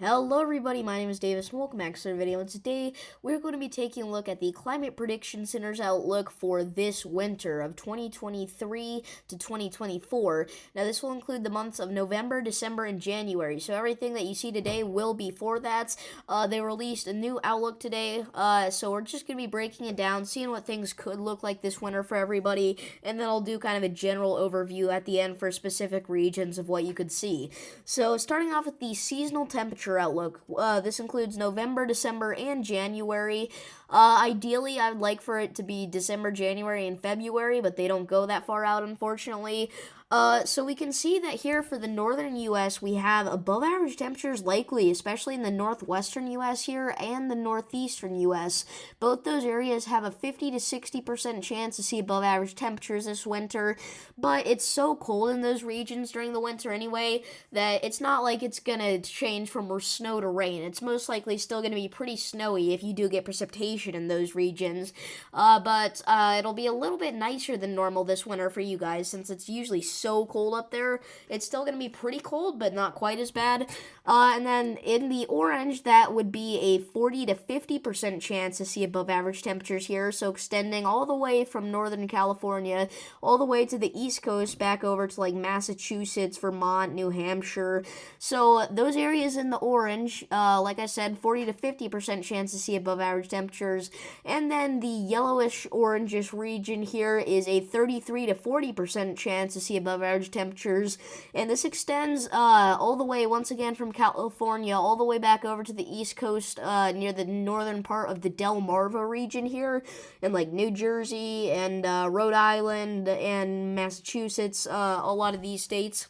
Hello everybody, my name is Davis and welcome back to another video, and today we're going to be taking a look at the Climate Prediction Center's outlook for this winter of 2023 to 2024. Now this will include the months of November, December, and January, so everything that you see today will be for that. They released a new outlook today, so we're just going to be breaking it down, seeing what things could look like this winter for everybody, and then I'll do kind of a general overview at the end for specific regions of what you could see. So starting off with the seasonal temperature outlook. This includes November, December, and January. Ideally, I would like for it to be December, January, and February, but they don't go that far out, unfortunately. So we can see that here for the northern U.S., we have above average temperatures likely, especially in the northwestern U.S. here and the northeastern U.S. Both those areas have a 50 to 60% chance to see above average temperatures this winter, but it's so cold in those regions during the winter anyway that it's not like it's gonna change from snow to rain. It's most likely still gonna be pretty snowy if you do get precipitation in those regions, but it'll be a little bit nicer than normal this winter for you guys since it's usually so cold up there. It's still going to be pretty cold, but not quite as bad. And then in the orange, that would be a 40 to 50% chance to see above average temperatures here. So extending all the way from Northern California, all the way to the East Coast, back over to like Massachusetts, Vermont, New Hampshire. So those areas in the orange, like I said, 40 to 50% chance to see above average temperatures. And then the yellowish orangish region here is a 33 to 40% chance to see above average temperatures, and this extends all the way once again from California all the way back over to the East Coast near the northern part of the Delmarva region here, and like New Jersey and Rhode Island and Massachusetts, a lot of these states.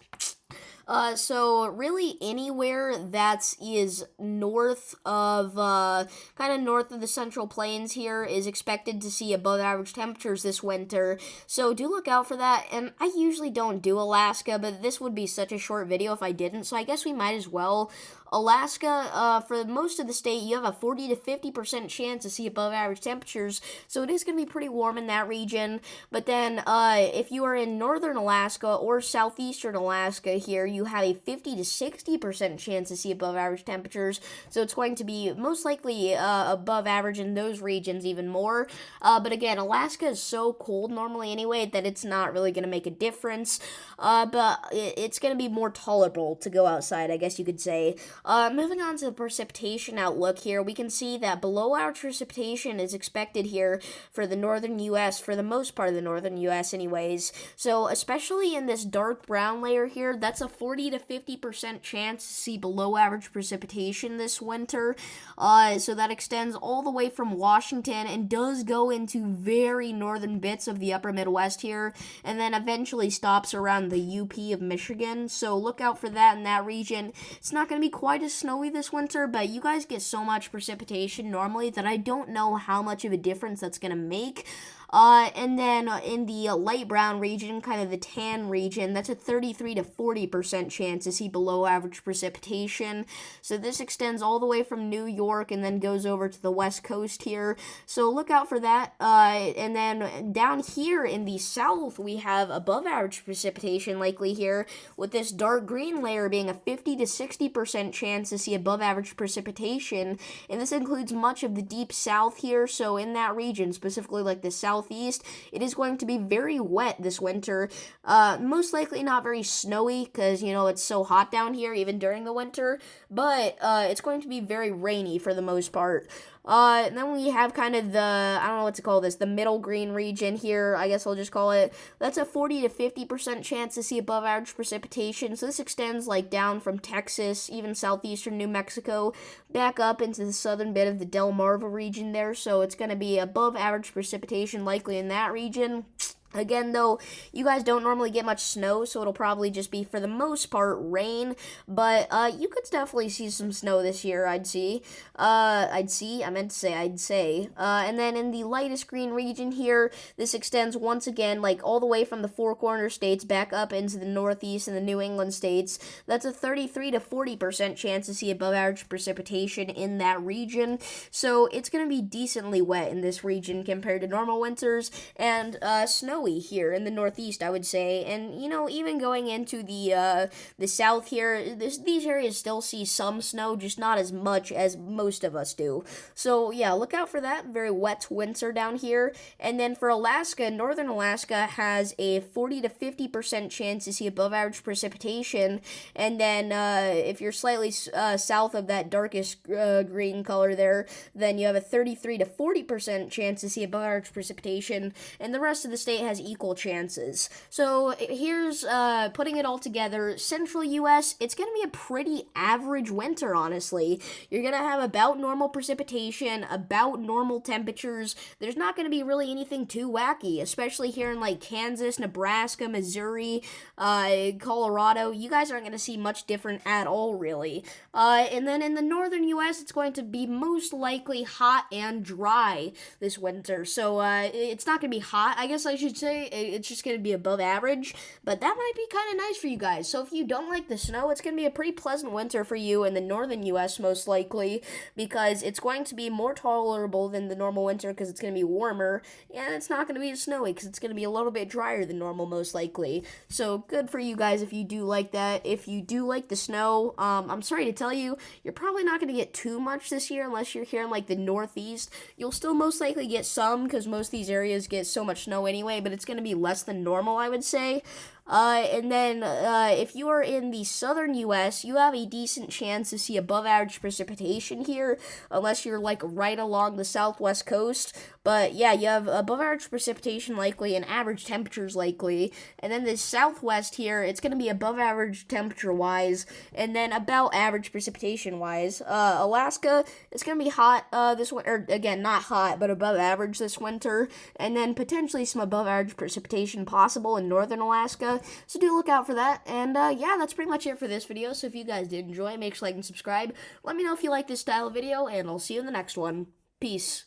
So really anywhere that is north of, kind of north of the Central Plains here is expected to see above average temperatures this winter. So do look out for that. And I usually don't do Alaska, but this would be such a short video if I didn't. So I guess we might as well. Alaska, for most of the state, you have a 40 to 50% chance to see above average temperatures, so it is going to be pretty warm in that region. But then, if you are in northern Alaska or southeastern Alaska here, you have a 50 to 60% chance to see above average temperatures, so it's going to be most likely above average in those regions even more. But again, Alaska is so cold normally anyway that it's not really going to make a difference, but it's going to be more tolerable to go outside, I guess you could say. Moving on to the precipitation outlook here, we can see that below average precipitation is expected here for the northern U.S., for the most part of the northern U.S. anyways. So especially in this dark brown layer here, that's a 40 to 50% chance to see below average precipitation this winter. So that extends all the way from Washington and does go into very northern bits of the upper Midwest here, and then eventually stops around the UP of Michigan. So look out for that in that region. It's not going to be quite as snowy this winter, but you guys get so much precipitation normally that I don't know how much of a difference that's going to make. And then in the light brown region, kind of the tan region, that's a 33 to 40% chance to see below average precipitation. So this extends all the way from New York and then goes over to the west coast here. So look out for that. And then down here in the south, we have above average precipitation likely here, with this dark green layer being a 50 to 60% chance to see above average precipitation. And this includes much of the deep south here. So in that region, specifically like the southeast, it is going to be very wet this winter. Most likely not very snowy because, you know, it's so hot down here even during the winter, but it's going to be very rainy for the most part. And then we have kind of the, I don't know what to call this, the middle green region here, I guess I'll just call it. That's a 40 to 50% chance to see above average precipitation. So this extends like down from Texas, even southeastern New Mexico, back up into the southern bit of the Delmarva region there. So it's going to be above average precipitation likely in that region. Again, though, you guys don't normally get much snow, so it'll probably just be, for the most part, rain, but you could definitely see some snow this year, I'd say. And then in the lightest green region here, this extends once again, like, all the way from the Four Corner states back up into the Northeast and the New England states. That's a 33 to 40% chance to see above average precipitation in that region, so it's going to be decently wet in this region compared to normal winters, and snow snowy here in the Northeast, I would say. And, you know, even going into the South here, these areas still see some snow, just not as much as most of us do. So, yeah, look out for that. Very wet winter down here. And then for Alaska, northern Alaska has a 40 to 50% chance to see above average precipitation. And then if you're slightly south of that darkest green color there, then you have a 33 to 40% chance to see above average precipitation, and the rest of the state has equal chances. So here's putting it all together. Central U.S., it's going to be a pretty average winter, honestly. You're going to have about normal precipitation, about normal temperatures. There's not going to be really anything too wacky, especially here in like Kansas, Nebraska, Missouri, Colorado. You guys aren't going to see much different at all, really. And then in the northern U.S., it's going to be most likely hot and dry this winter. So it's not going to be hot, I guess I should say. It's just going to be above average, but that might be kind of nice for you guys. So if you don't like the snow, it's going to be a pretty pleasant winter for you in the northern U.S. most likely, because it's going to be more tolerable than the normal winter because it's going to be warmer, and it's not going to be as snowy because it's going to be a little bit drier than normal most likely. So good for you guys if you do like that. If you do like the snow, I'm sorry to tell you, you're probably not going to get too much this year unless you're here in like the Northeast. You'll still most likely get some because most of these areas get so much snow anyway, but it's going to be less than normal, I would say. And then if you are in the southern U.S., you have a decent chance to see above average precipitation here, unless you're like right along the southwest coast. But yeah, you have above average precipitation likely and average temperatures likely. And then the southwest here, it's going to be above average temperature wise, and then about average precipitation wise. Alaska, it's going to be hot this winter. Again, not hot, but above average this winter. And then potentially some above average precipitation possible in northern Alaska. So do look out for that. And yeah, that's pretty much it for this video. So if you guys did enjoy, make sure to like and subscribe. Let me know if you like this style of video, and I'll see you in the next one. Peace.